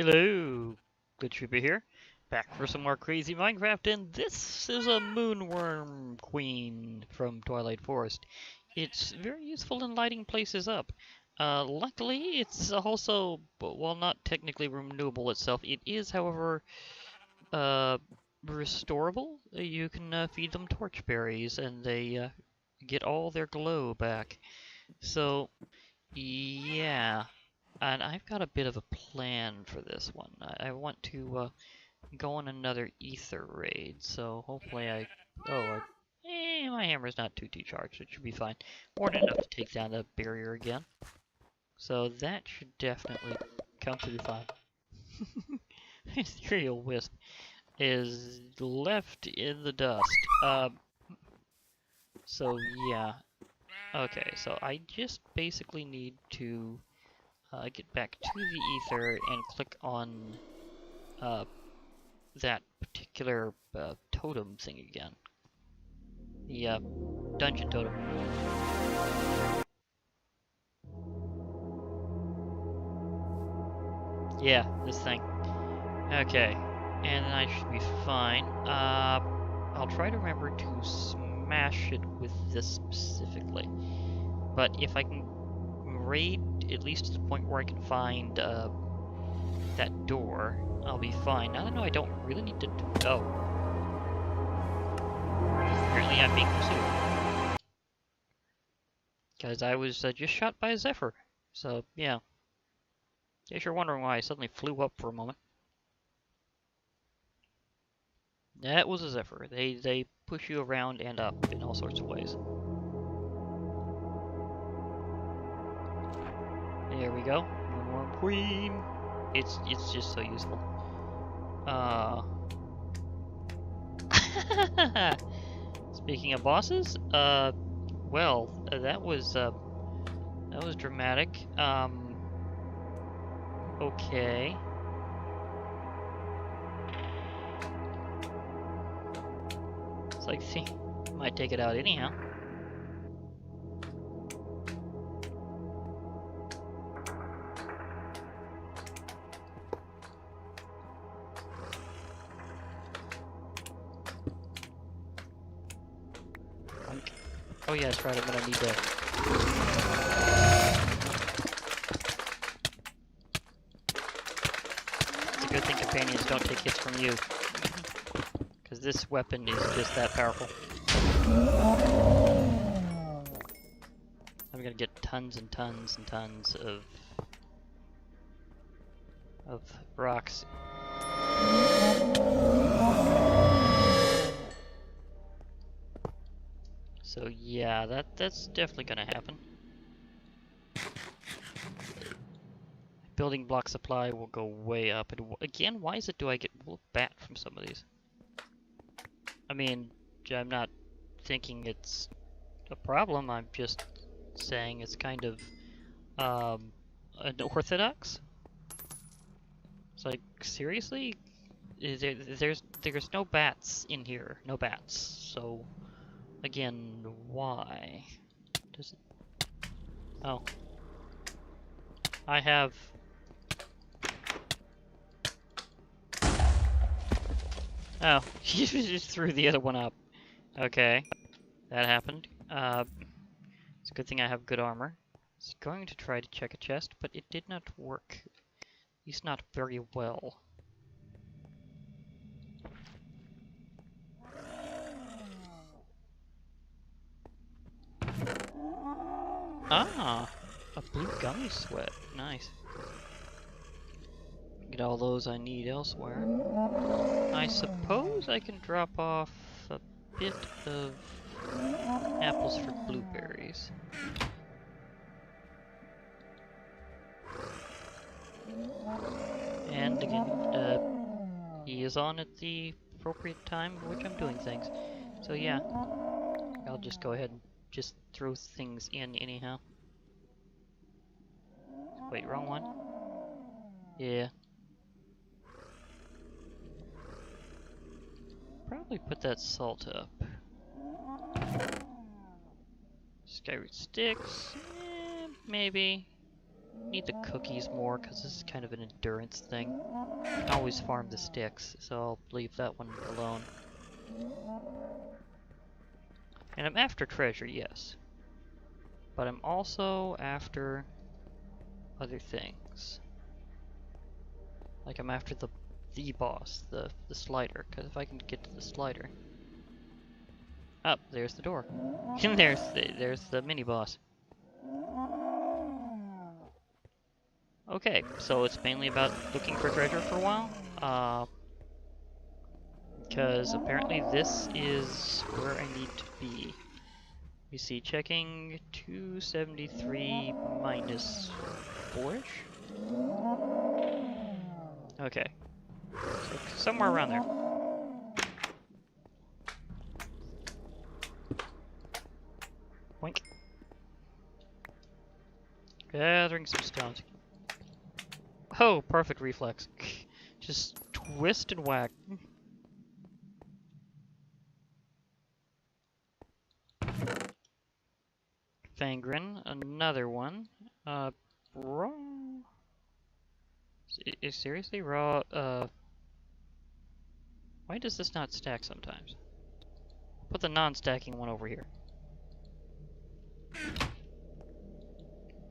Hello, Good Trooper here, back for some more crazy Minecraft, and this is a Moonworm Queen from Twilight Forest. It's very useful in lighting places up. Luckily, it's also, while not technically renewable itself, it is, however, uh, restorable. You can feed them torch berries, and they get all their glow back. So, yeah. And I've got a bit of a plan for this one. I want to go on another ether raid, so hopefully my hammer's not too charged. It should be fine. More than enough to take down the barrier again. So that should definitely come through fine. Ethereal Wisp is left in the dust. So yeah. Okay, so I just basically need to get back to the ether and click on that particular totem thing again. The dungeon totem. Yeah, this thing. Okay, and then I should be fine. I'll try to remember to smash it with this specifically. But if I can raid at least to the point where I can find that door, I'll be fine. I don't know, I don't really need to oh. Apparently I'm being pursued. Because I was just shot by a Zephyr. So, yeah. In case you're wondering why I suddenly flew up for a moment. That was a Zephyr. They push you around and up in all sorts of ways. There we go. Moonworm Queen. It's just so useful. Speaking of bosses, well, that was dramatic. Okay. It's like, see, might take it out anyhow. Oh yeah, that's right, I'm gonna need to... It's a good thing companions don't take hits from you. Because this weapon is just that powerful. I'm gonna get tons and tons and tons of rocks. So yeah, that's definitely gonna happen. Building block supply will go way up. And again, why is it do I get wolf bat from some of these? I mean, I'm not thinking it's a problem. I'm just saying it's kind of unorthodox. It's like, seriously? There's no bats in here. No bats. So again, why? Does it... Oh. I have... Oh, he just threw the other one up. Okay. That happened. It's a good thing I have good armor. I was going to try to check a chest, but it did not work. At least not very well. Ah! A blue gummy sweat. Nice. Get all those I need elsewhere. I suppose I can drop off a bit of apples for blueberries. And again, he is on at the appropriate time in which I'm doing things. So yeah, I'll just go ahead and just throw things in anyhow. Wait, wrong one? Yeah. Probably put that salt up. Skyroot sticks, maybe. need the cookies more because this is kind of an endurance thing. I can always farm the sticks, so I'll leave that one alone. And I'm after treasure, yes. But I'm also after other things. Like I'm after the boss, the slider, because if I can get to the slider. Oh, there's the door. And there's the mini boss. Okay, so it's mainly about looking for treasure for a while. Because apparently this is where I need to be. You see, checking 273 minus 4-ish? Okay. So somewhere around there. Boink. Gathering some stones. Oh, perfect reflex. Just twist and whack. Fangren, another one. Raw. Is seriously raw? Why does this not stack sometimes? Put the non-stacking one over here.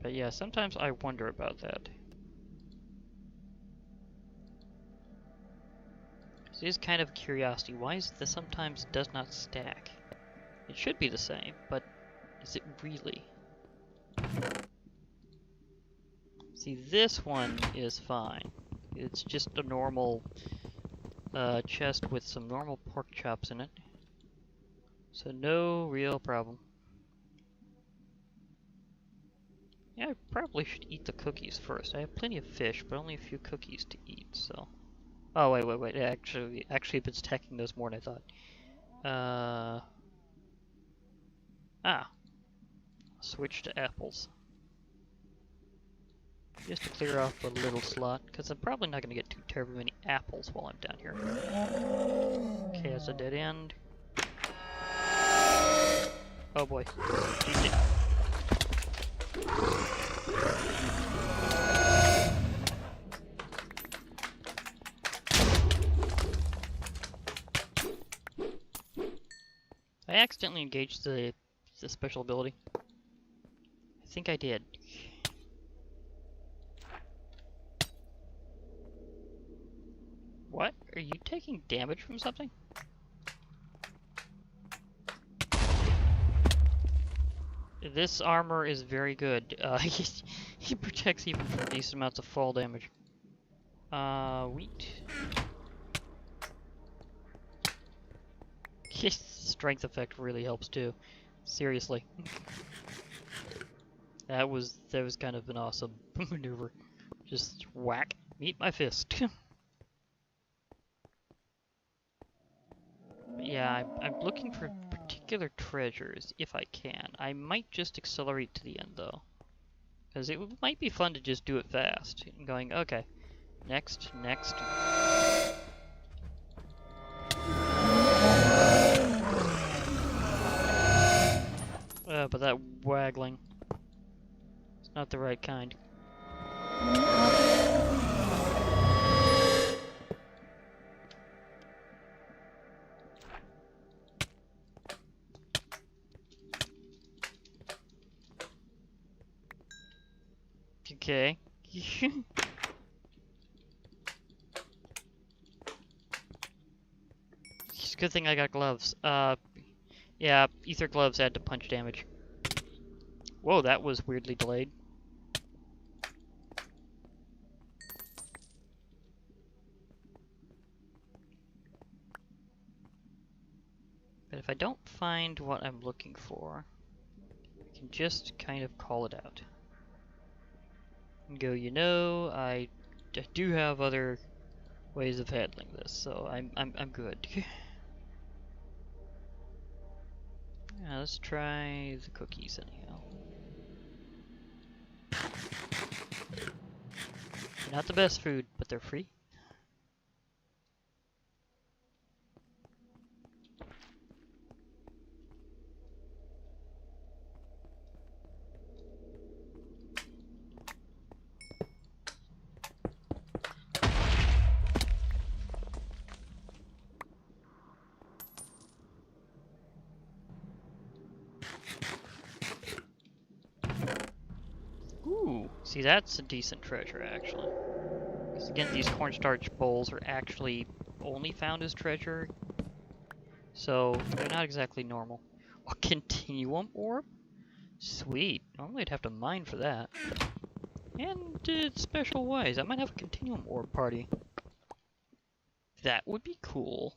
But yeah, sometimes I wonder about that. This is kind of a curiosity. Why is this sometimes does not stack? It should be the same, but is it really? See, this one is fine. It's just a normal chest with some normal pork chops in it. So no real problem. Yeah, I probably should eat the cookies first. I have plenty of fish, but only a few cookies to eat, so... Oh, wait. Actually, I've been stacking those more than I thought. Switch to apples. Just to clear off a little slot, because I'm probably not going to get too terribly many apples while I'm down here. Okay, that's a dead end. Oh boy. GG. I accidentally engaged the special ability. I think I did. What? Are you taking damage from something? This armor is very good. He protects even from decent amounts of fall damage. Wheat. Strength effect really helps too. Seriously. That was kind of an awesome maneuver. Just whack, meet my fist. But yeah, I'm looking for particular treasures if I can. I might just accelerate to the end though, because it might be fun to just do it fast. Going, okay, next. But that waggling, it's not the right kind. Okay. It's a good thing I got gloves. Yeah, ether gloves add to punch damage. Whoa, that was weirdly delayed. But if I don't find what I'm looking for, I can just kind of call it out. And go, you know, I do have other ways of handling this, so I'm good. Yeah, let's try the cookies anyhow. They're not the best food, but they're free. See, that's a decent treasure, actually. Because again, these cornstarch bowls are actually only found as treasure, so they're not exactly normal. A continuum orb? Sweet. Normally I'd have to mine for that. And special ways. I might have a continuum orb party. That would be cool.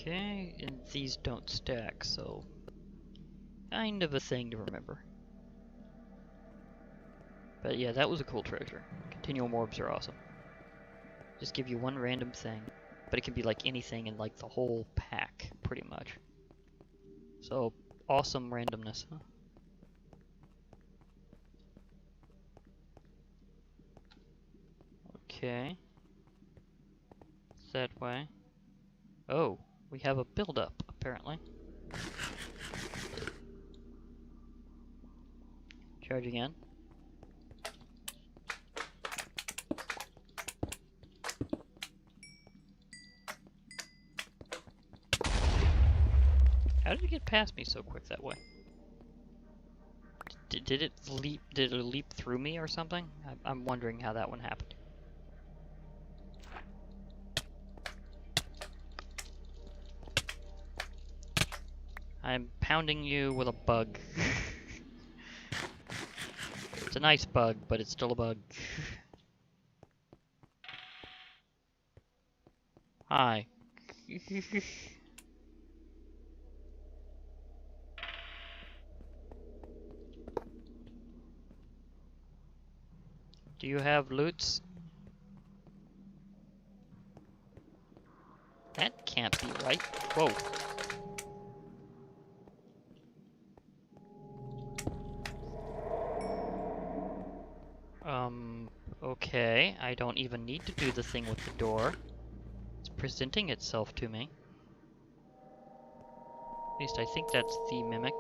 Okay, and these don't stack, so kind of a thing to remember. But yeah, that was a cool treasure. Continuum orbs are awesome. Just give you one random thing, but it can be like anything in like the whole pack, pretty much. So, awesome randomness, huh? Okay. It's that way. Oh, we have a build-up, apparently. Charge again. How did it get past me so quick that way? Did it leap? Did it leap through me or something? I'm wondering how that one happened. I'm pounding you with a bug. It's a nice bug, but it's still a bug. Hi. Do you have loots? That can't be right. Whoa. Okay. I don't even need to do the thing with the door. It's presenting itself to me. At least I think that's the mimic.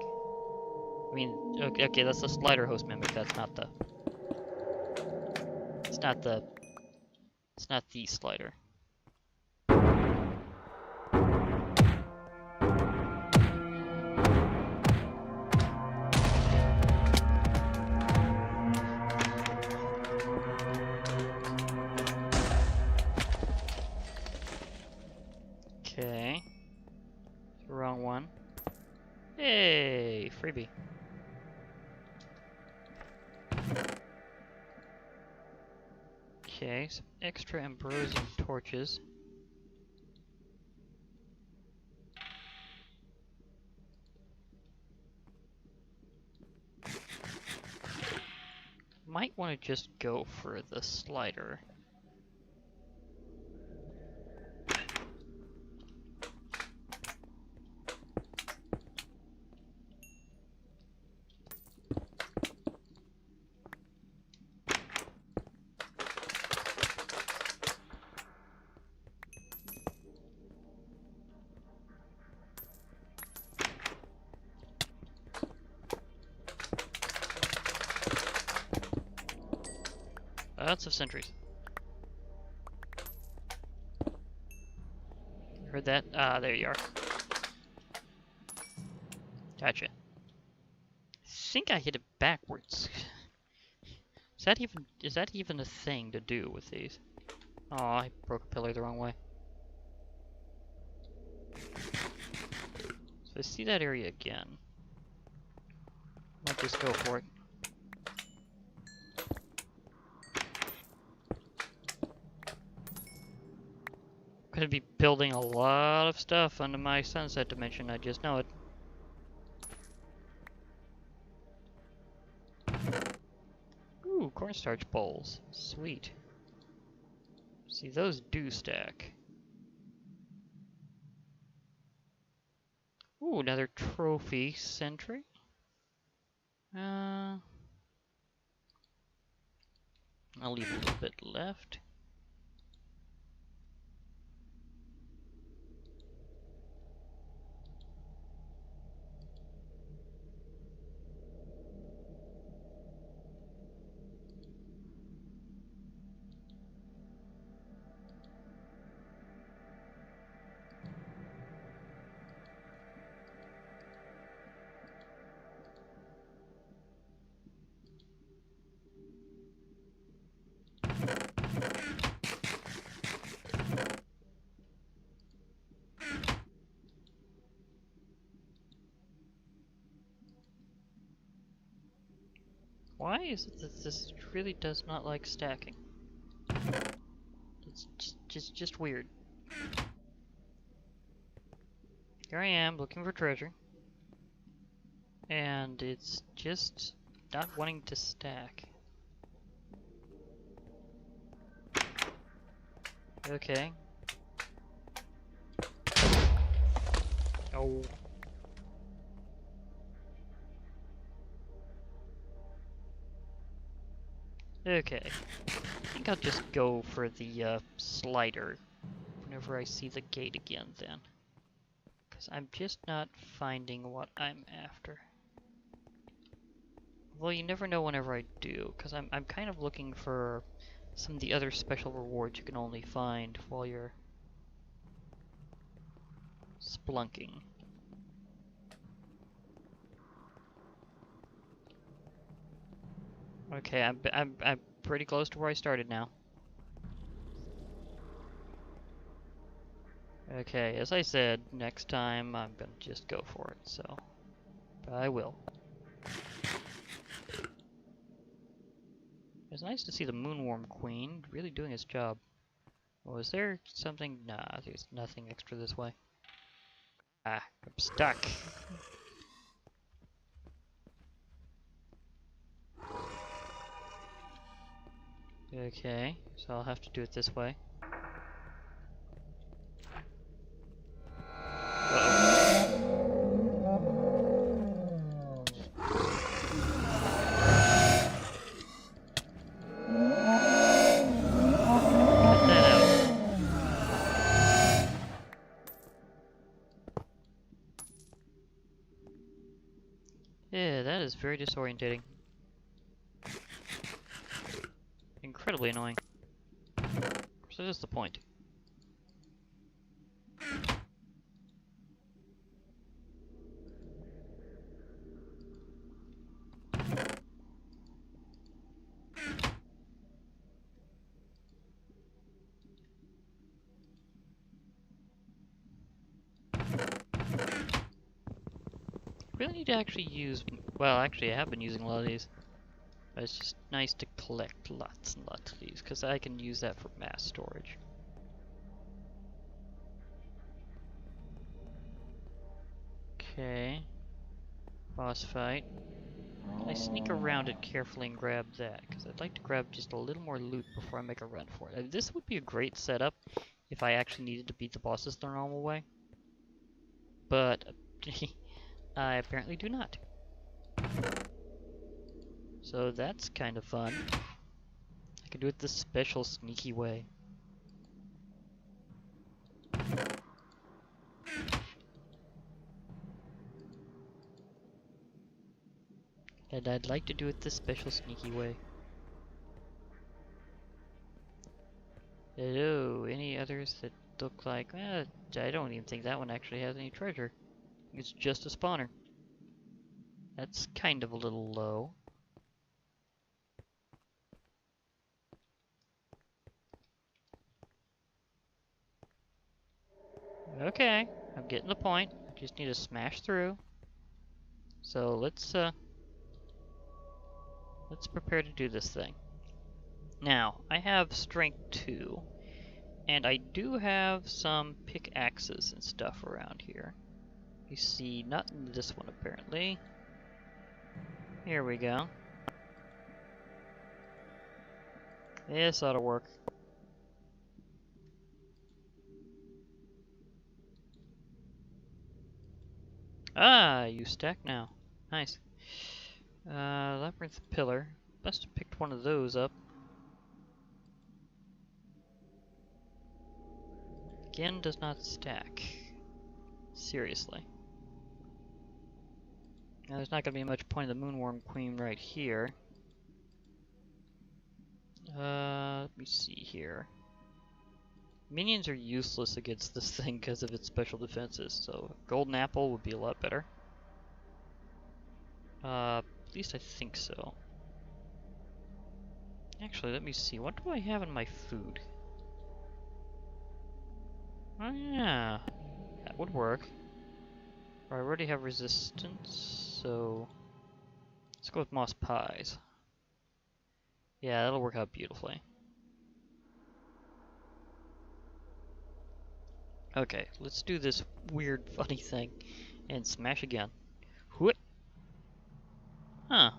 I mean, okay, that's the slider host mimic. That's not the... It's not the... It's not the slider. Okay. It's the wrong one. Hey, freebie. Okay, some extra ambrosium torches. Might want to just go for the slider. Lots of sentries. Heard that? Ah, there you are. Gotcha. I think I hit it backwards. Is that even a thing to do with these? Oh, I broke a pillar the wrong way. So I see that area again. Might just go for it. Gonna be building a lot of stuff under my sunset dimension, I just know it. Ooh, cornstarch bowls. Sweet. See, those do stack. Ooh, another trophy sentry. I'll leave a little bit left. Why is it that this really does not like stacking? It's just weird. Here I am looking for treasure, and it's just not wanting to stack. Okay. Oh. Okay. I think I'll just go for the slider whenever I see the gate again then. Because I'm just not finding what I'm after. Well, you never know whenever I do, because I'm kind of looking for some of the other special rewards you can only find while you're splunking. Okay, I'm pretty close to where I started now. Okay, as I said, next time I'm gonna just go for it, so I will. It's nice to see the Moonworm Queen really doing its job. Oh, is there something? Nah, there's nothing extra this way. Ah, I'm stuck. Okay, so I'll have to do it this way. Yeah, that is very disorientating. Incredibly annoying. So that's the point. Really need to actually use, well, actually I have been using a lot of these. But it's just nice to collect lots and lots of these, because I can use that for mass storage. Okay. Boss fight. Can I sneak around it carefully and grab that? Because I'd like to grab just a little more loot before I make a run for it. This would be a great setup if I actually needed to beat the bosses the normal way. But I apparently do not. So that's kind of fun. I can do it this special sneaky way. And I'd like to do it this special sneaky way. Hello, any others that look like... I don't even think that one actually has any treasure. It's just a spawner. That's kind of a little low. Okay, I'm getting the point. I just need to smash through. So let's prepare to do this thing. Now, I have strength 2, and I do have some pickaxes and stuff around here. You see, not in this one apparently. Here we go. This ought to work. Ah, you stack now. Nice. Labyrinth pillar. Must have picked one of those up. Again, does not stack. Seriously. Now, there's not going to be much point of the Moonworm Queen right here. Let me see here. Minions are useless against this thing because of its special defenses, so golden apple would be a lot better. At least I think so. Actually, let me see. What do I have in my food? Oh yeah, that would work. I already have resistance, so let's go with moss pies. Yeah, that'll work out beautifully. Okay, let's do this weird, funny thing and smash again. Whoop. Huh.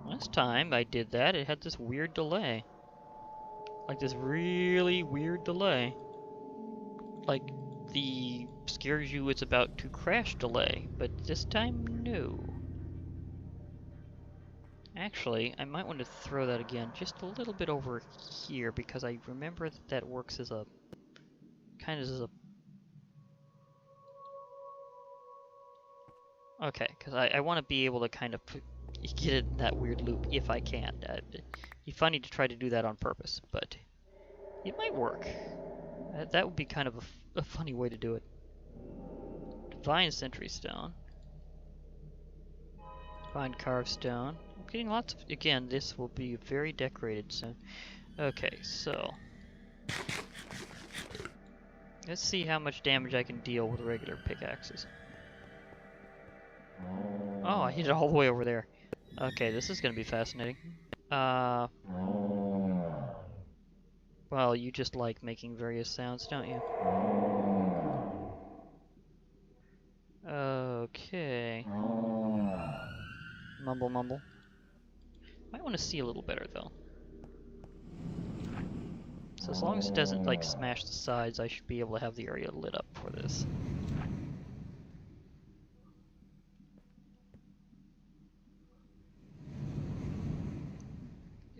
Last time I did that, it had this weird delay. Like this really weird delay. Like the scares you it's about to crash delay, but this time, no. Actually, I might want to throw that again just a little bit over here because I remember that that works as a kind of as a okay, because I want to be able to kind of get in that weird loop if I can. It'd be funny to try to do that on purpose, but it might work. That would be kind of a funny way to do it. Divine Sentry Stone. Divine Carved Stone. I'm getting lots of... Again, this will be very decorated soon. Okay, so... Let's see how much damage I can deal with regular pickaxes. Oh, I hit it all the way over there. Okay, this is gonna be fascinating. Well, you just like making various sounds, don't you? Okay. Mumble, mumble. Might want to see a little better, though. So as long as it doesn't, like, smash the sides, I should be able to have the area lit up for this.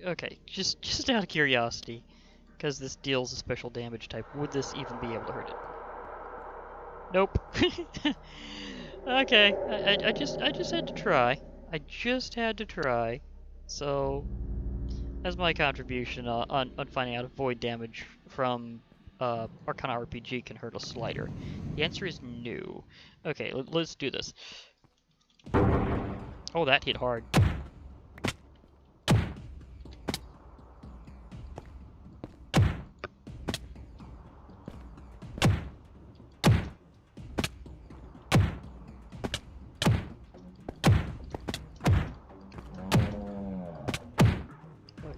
Okay, just out of curiosity, because this deals a special damage type, would this even be able to hurt it? Nope. Okay, I just had to try. I just had to try. So, as my contribution on finding out if void damage from Arcana RPG can hurt a slider. The answer is no. Okay, let's do this. Oh, that hit hard.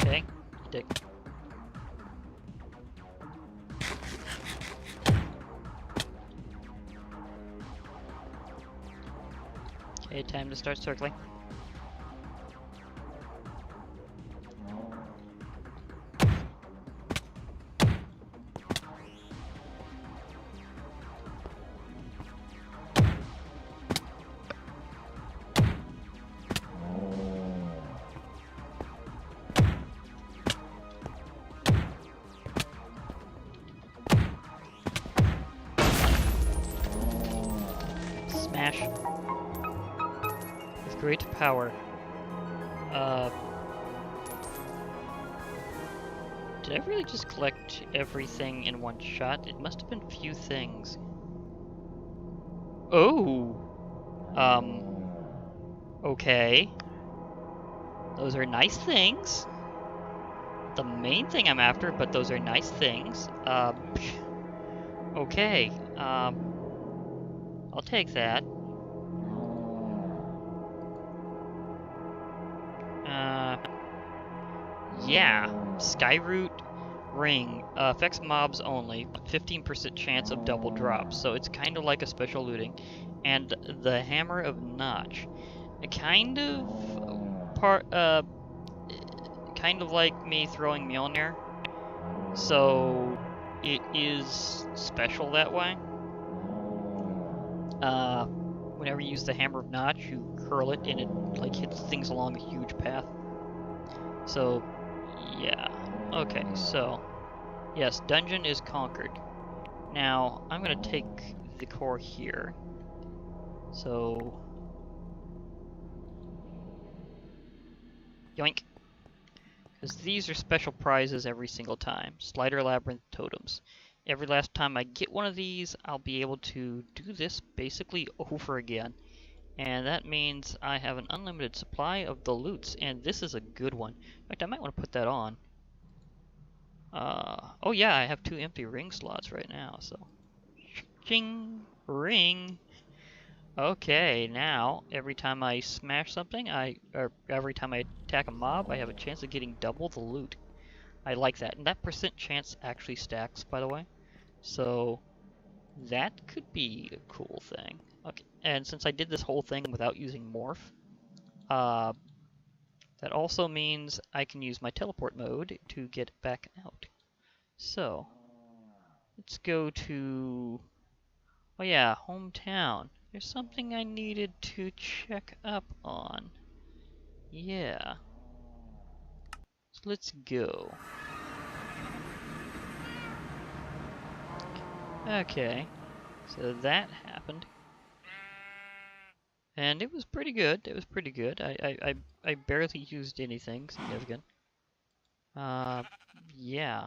Okay, dick. Okay, time to start circling. Smash. With great power. Did I really just collect everything in one shot? It must have been few things. Oh! Okay. Those are nice things. The main thing I'm after, but those are nice things. Okay. I'll take that. Yeah. Skyroot Ring affects mobs only, 15% chance of double drops, so it's kind of like a special looting. And the Hammer of Notch, kind of like me throwing Mjolnir, so it is special that way. Whenever you use the Hammer of Notch, you curl it and it like hits things along a huge path. So, yeah. Okay, so, yes, dungeon is conquered. Now, I'm gonna take the core here. So, yoink. Because these are special prizes every single time. Slider Labyrinth Totems. Every last time I get one of these, I'll be able to do this basically over again. And that means I have an unlimited supply of the loots, and this is a good one. In fact, I might want to put that on. Oh yeah, I have 2 empty ring slots right now, so... Ching! Ring! Okay, now, every time I smash something, or every time I attack a mob, I have a chance of getting double the loot. I like that. And that percent chance actually stacks, by the way. So that could be a cool thing. Okay, and since I did this whole thing without using morph, that also means I can use my teleport mode to get back out. So let's go to, oh yeah, hometown. There's something I needed to check up on. Yeah. So let's go. Okay. So that happened. And it was pretty good. It was pretty good. I barely used anything significant. Yeah.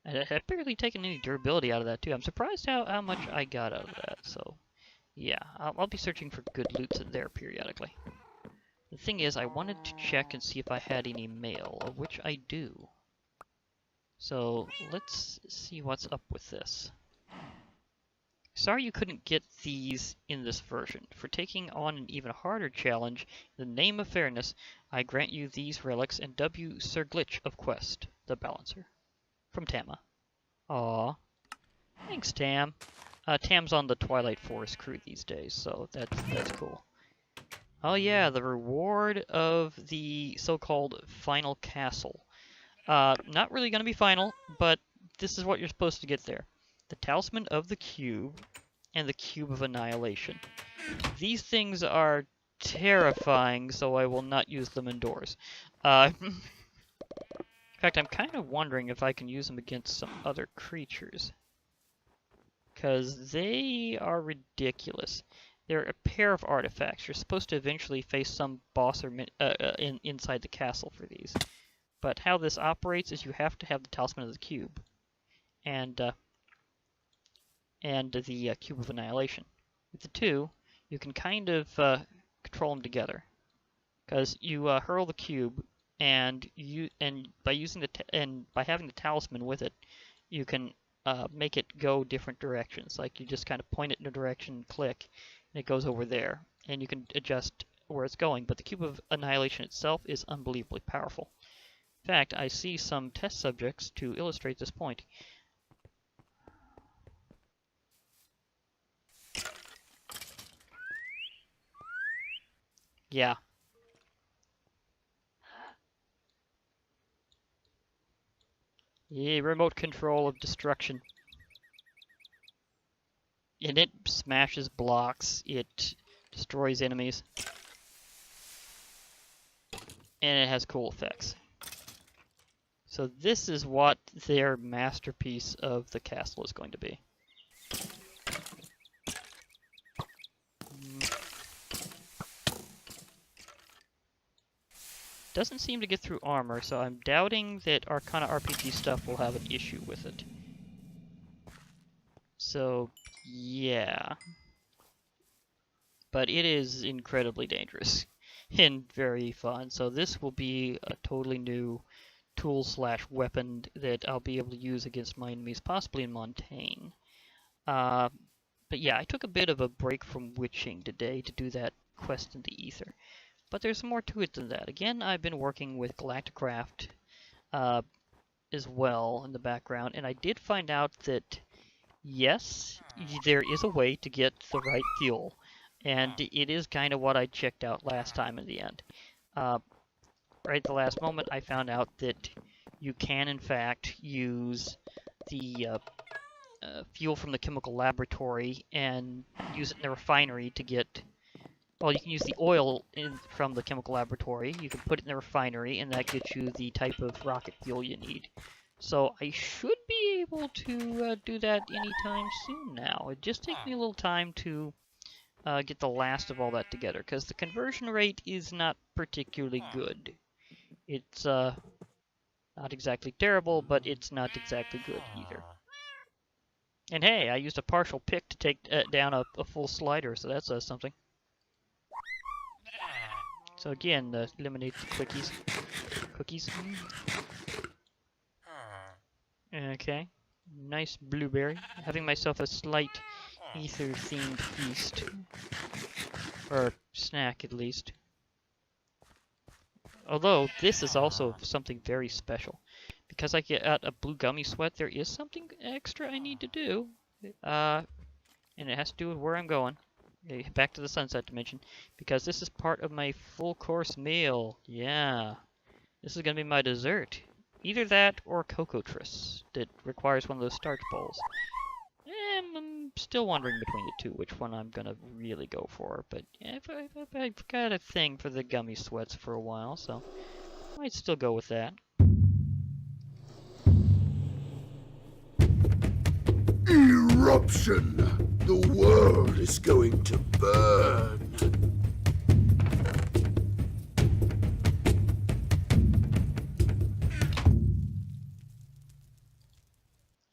I've barely taken any durability out of that too. I'm surprised how much I got out of that. So, yeah, I'll be searching for good loots in there periodically. The thing is, I wanted to check and see if I had any mail, of which I do. So let's see what's up with this. Sorry you couldn't get these in this version. For taking on an even harder challenge, in the name of fairness, I grant you these relics and dub you Sir Glitch of Quest, the Balancer. From Tama. Aw. Thanks, Tam. Tam's on the Twilight Forest crew these days, so that's cool. Oh yeah, the reward of the so-called final castle. Not really gonna be final, but this is what you're supposed to get there. The Talisman of the Cube and the Cube of Annihilation. These things are terrifying, so I will not use them indoors. In fact, I'm kind of wondering if I can use them against some other creatures. Because they are ridiculous. They're a pair of artifacts. You're supposed to eventually face some boss or inside the castle for these. But how this operates is you have to have the Talisman of the Cube. And the Cube of Annihilation. With the two, you can kind of control them together. Because you hurl the cube, and by having the talisman with it, you can make it go different directions. Like you just kind of point it in a direction, click, and it goes over there, and you can adjust where it's going. But the Cube of Annihilation itself is unbelievably powerful. In fact, I see some test subjects to illustrate this point. Yeah. Yeah, remote control of destruction. And it smashes blocks, it destroys enemies, and it has cool effects. So this is what their masterpiece of the castle is going to be. Doesn't seem to get through armor, so I'm doubting that Arcana RPG stuff will have an issue with it. So, yeah. But it is incredibly dangerous and very fun. So this will be a totally new tool/weapon that I'll be able to use against my enemies, possibly in Montaigne. But yeah, I took a bit of a break from witching today to do that quest in the ether. But there's more to it than that. Again, I've been working with Galacticraft as well in the background, and I did find out that, yes, there is a way to get the right fuel. And it is kind of what I checked out last time in the end. Right at the last moment, I found out that you can, in fact, use the fuel from the chemical laboratory and use it in the refinery to get... Well, you can use the oil from the chemical laboratory, you can put it in the refinery, and that gets you the type of rocket fuel you need. So I should be able to do that anytime soon now. It just takes me a little time to get the last of all that together, because the conversion rate is not particularly good. It's not exactly terrible, but it's not exactly good either. And hey, I used a partial pick to take down a full slider, so that says something. So again, eliminate the cookies. Okay, nice blueberry. Having myself a slight ether-themed feast. Or snack, at least. Although, this is also something very special. Because I get out a blue gummy sweat, there is something extra I need to do. And it has to do with where I'm going. Back to the sunset dimension. Because this is part of my full course meal. Yeah. This is going to be my dessert. Either that or Cocoa Tris that requires one of those starch bowls. I'm still wondering between the two which one I'm going to really go for. But I've got a thing for the gummy sweats for a while, so I might still go with that. Eruption! The world is going to burn!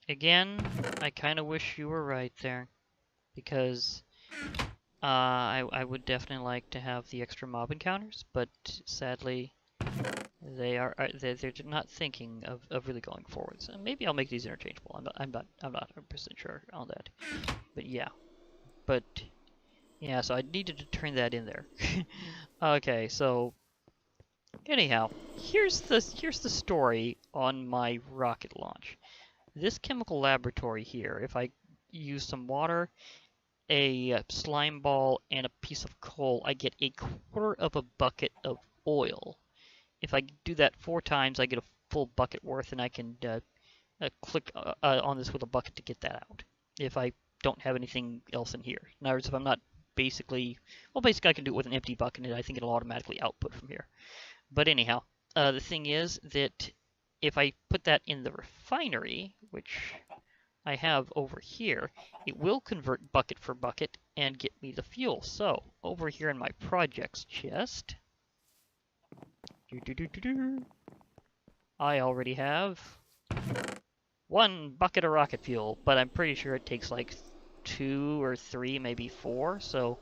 Again, I kind of wish you were right there, because I would definitely like to have the extra mob encounters, but sadly, they're not thinking of really going forward. So maybe I'll make these interchangeable. I'm not 100% sure on that, but yeah, so I needed to turn that in there. Okay, so anyhow, here's the story on my rocket launch. This chemical laboratory here, if I use some water, a slime ball, and a piece of coal, I get a quarter of a bucket of oil. If I do that 4 times, I get a full bucket worth, and I can click on this with a bucket to get that out. If I don't have anything else in here. In other words, if I'm not basically I can do it with an empty bucket, and I think it'll automatically output from here. But anyhow, the thing is that if I put that in the refinery, which I have over here, it will convert bucket for bucket and get me the fuel. So, over here in my projects chest, I already have 1 bucket of rocket fuel, but I'm pretty sure it takes like 2 or 3, maybe 4, so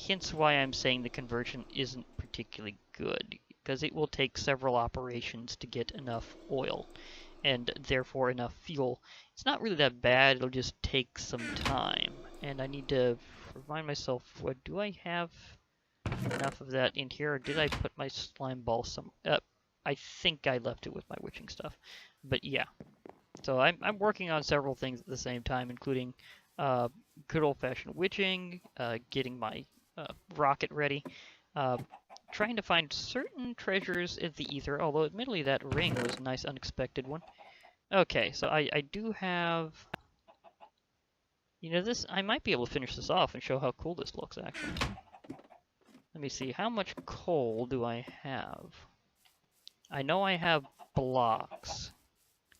hence why I'm saying the conversion isn't particularly good, because it will take several operations to get enough oil, and therefore enough fuel. It's not really that bad, it'll just take some time. And I need to remind myself, do I have enough of that in here, or did I put my slime ball I think I left it with my witching stuff. But yeah. So I'm working on several things at the same time, including good old-fashioned witching, getting my rocket ready, trying to find certain treasures in the ether, although admittedly that ring was a nice unexpected one. Okay, so I do have... I might be able to finish this off and show how cool this looks, actually. Let me see, how much coal do I have? I know I have blocks.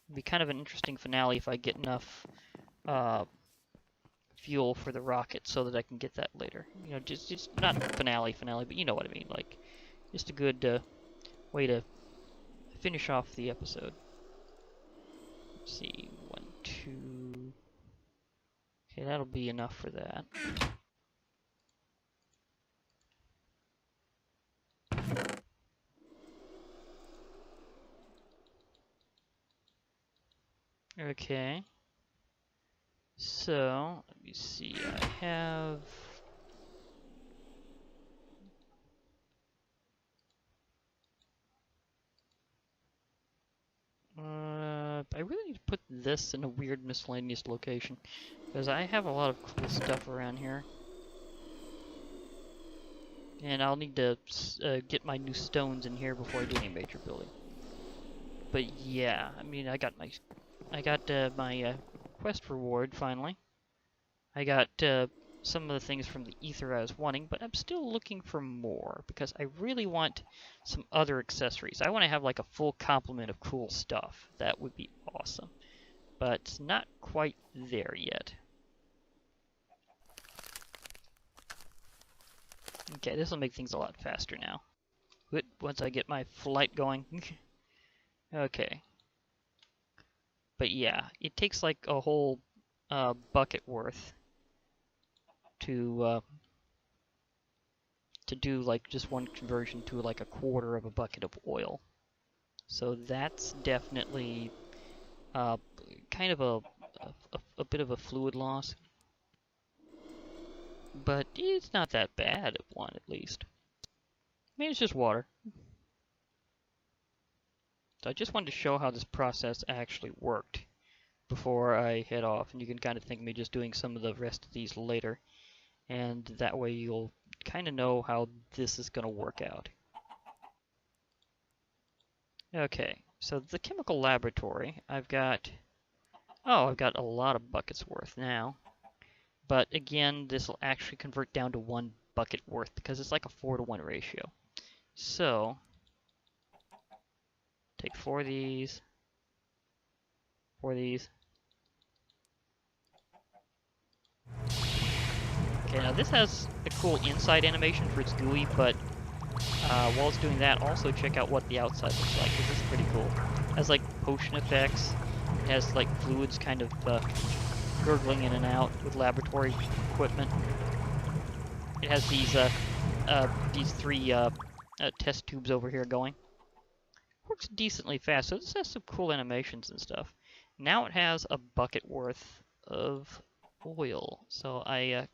It'd be kind of an interesting finale if I get enough fuel for the rocket so that I can get that later. Just not finale, but you know what I mean. Like, just a good way to finish off the episode. Let's see, 1, 2... Okay, that'll be enough for that. Okay. So, let me see, I have... I really need to put this in a weird miscellaneous location, because I have a lot of cool stuff around here. And I'll need to get my new stones in here before I do any major building. But yeah, I mean, I got my quest reward finally. I got some of the things from the ether I was wanting, but I'm still looking for more, because I really want some other accessories. I want to have like a full complement of cool stuff. That would be awesome. But it's not quite there yet. Okay, this will make things a lot faster now. Once I get my flight going. Okay. But yeah, it takes like a whole bucket worth to do like just one conversion to like a quarter of a bucket of oil. So that's definitely kind of a bit of a fluid loss. But it's not that bad of one, at least. I mean, it's just water. So I just wanted to show how this process actually worked before I head off, and you can kind of think of me just doing some of the rest of these later, and that way you'll kind of know how this is going to work out. Okay, so the chemical laboratory, I've got a lot of buckets worth now, but again, this will actually convert down to 1 bucket worth because it's like a 4-to-1 ratio. So, take 4 of these, 4 of these. Okay, now this has a cool inside animation for its GUI, but while it's doing that, also check out what the outside looks like, because this is pretty cool. It has like potion effects, it has like fluids kind of gurgling in and out with laboratory equipment. It has these 3 test tubes over here going. Works decently fast, so this has some cool animations and stuff. Now it has a bucket worth of oil, so I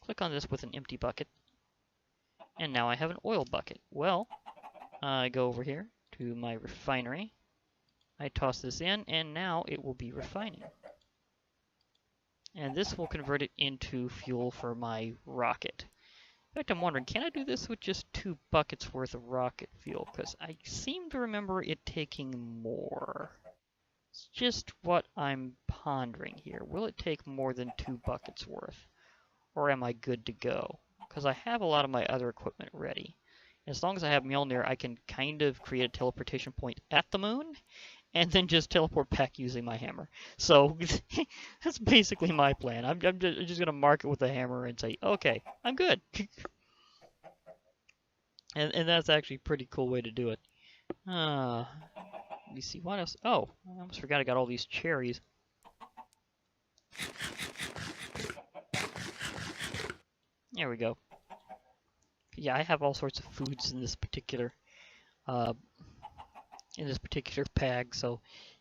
click on this with an empty bucket, and now I have an oil bucket. Well, I go over here to my refinery, I toss this in, and now it will be refining. And this will convert it into fuel for my rocket. In fact, I'm wondering, can I do this with just 2 buckets worth of rocket fuel? Because I seem to remember it taking more. It's just what I'm pondering here. Will it take more than 2 buckets worth? Or am I good to go? Because I have a lot of my other equipment ready. As long as I have Mjolnir, I can kind of create a teleportation point at the moon, and then just teleport back using my hammer. So that's basically my plan. I'm just going to mark it with a hammer and say, okay, I'm good. and that's actually a pretty cool way to do it. Let me see, what else? Oh, I almost forgot I got all these cherries. There we go. Yeah, I have all sorts of foods in this particular bag, so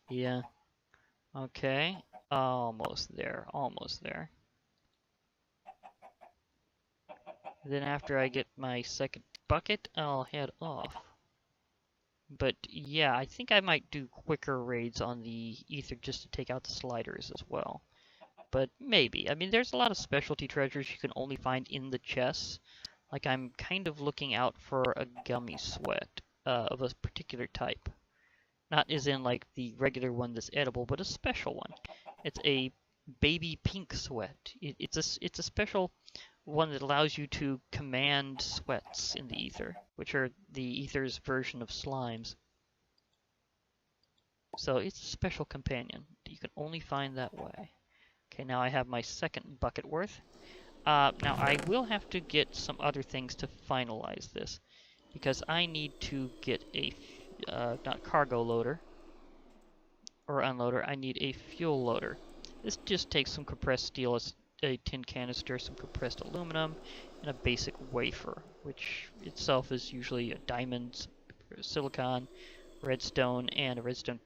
yeah. Okay, almost there, almost there. Then after I get my second bucket, I'll head off. But yeah, I think I might do quicker raids on the ether just to take out the sliders as well. But maybe. I mean, there's a lot of specialty treasures you can only find in the chests. Like, I'm kind of looking out for a gummy sweat of a particular type. Not as in, like, the regular one that's edible, but a special one. It's a baby pink sweat. It's a special one that allows you to command sweats in the ether, which are the ether's version of slimes. So it's a special companion. You can only find that way. Okay, now I have my second bucket worth. Now I will have to get some other things to finalize this, because I need to get a, not cargo loader, or unloader, I need a fuel loader. This just takes some compressed steel, a tin canister, some compressed aluminum, and a basic wafer, which itself is usually a diamond, silicon, redstone, and a redstone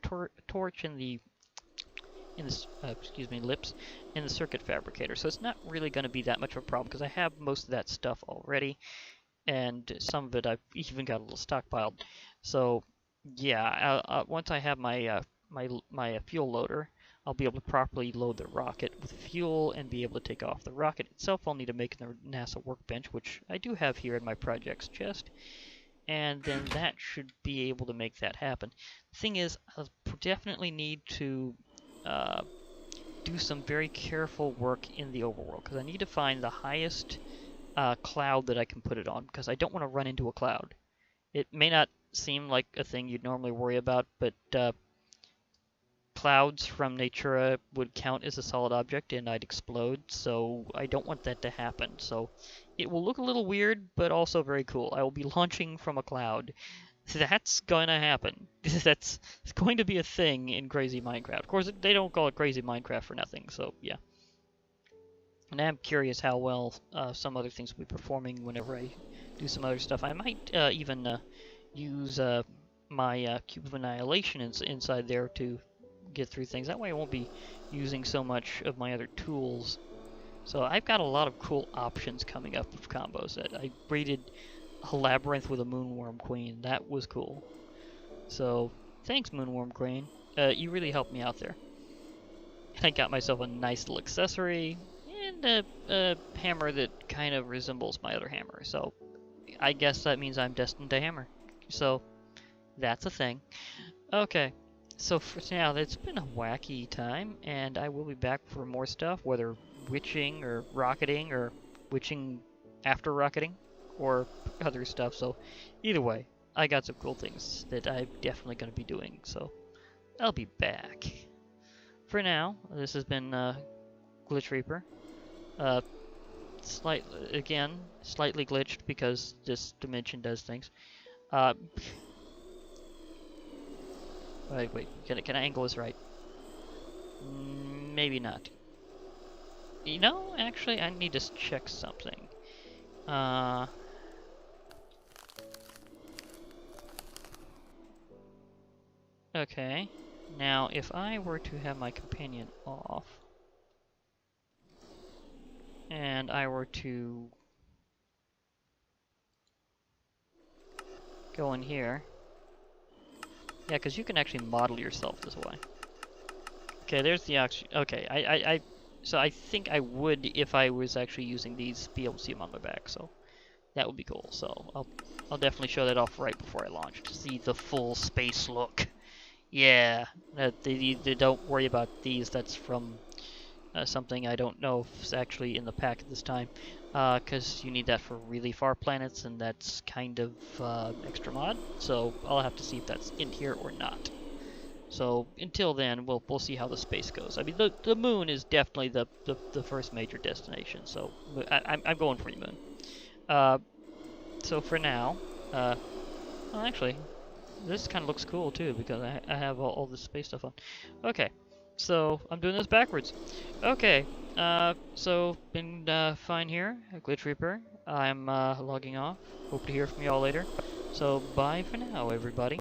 torch in the lips in the circuit fabricator. So it's not really going to be that much of a problem because I have most of that stuff already, and some of it I've even got a little stockpiled. So yeah, once I have my my fuel loader, I'll be able to properly load the rocket with fuel and be able to take off. The rocket itself I'll need to make in the NASA workbench, which I do have here in my projects chest, and then that should be able to make that happen. The thing is, I'll definitely need to do some very careful work in the overworld, because I need to find the highest cloud that I can put it on, because I don't want to run into a cloud. It may not seem like a thing you'd normally worry about, but clouds from Natura would count as a solid object and I'd explode, so I don't want that to happen. So it will look a little weird, but also very cool. I will be launching from a cloud. That's going to happen. That's going to be a thing in Crazy Minecraft. Of course, they don't call it Crazy Minecraft for nothing, so yeah. And I'm curious how well some other things will be performing whenever I do some other stuff. I might even use my Cube of Annihilation inside there to get through things. That way I won't be using so much of my other tools. So I've got a lot of cool options coming up of combos. I raided a Labyrinth with a Moonworm Queen. That was cool. So Thanks, Moonworm Crane. You really helped me out there. I got myself a nice little accessory and a hammer that kind of resembles my other hammer. So I guess that means I'm destined to hammer. So that's a thing. Okay. So for now, it's been a wacky time, and I will be back for more stuff, whether witching or rocketing or witching after rocketing or other stuff. So either way, I got some cool things that I'm definitely going to be doing. So I'll be back. For now, this has been Glitch Reaper. Slightly glitched because this dimension does things. Wait, can I angle this right? Maybe not. You know, actually, I need to check something. Okay. Now, if I were to have my companion off, and I were to go in here, yeah, because you can actually model yourself this way. Okay, there's the oxygen. Okay, so I think I would, if I was actually using these, be able to see them on my back. So that would be cool. So I'll definitely show that off right before I launch to see the full space look. Yeah, don't worry about these. That's from something I don't know if it's actually in the pack at this time, because you need that for really far planets, and that's kind of extra mod. So I'll have to see if that's in here or not. So until then, we'll see how the space goes. I mean, the moon is definitely the first major destination. So I'm going for the moon. So for now, well, actually, this kind of looks cool too because I have all this space stuff on. Okay, so I'm doing this backwards. Okay, so been fine here, Glitch Reaper. I'm logging off. Hope to hear from you all later. So bye for now, everybody.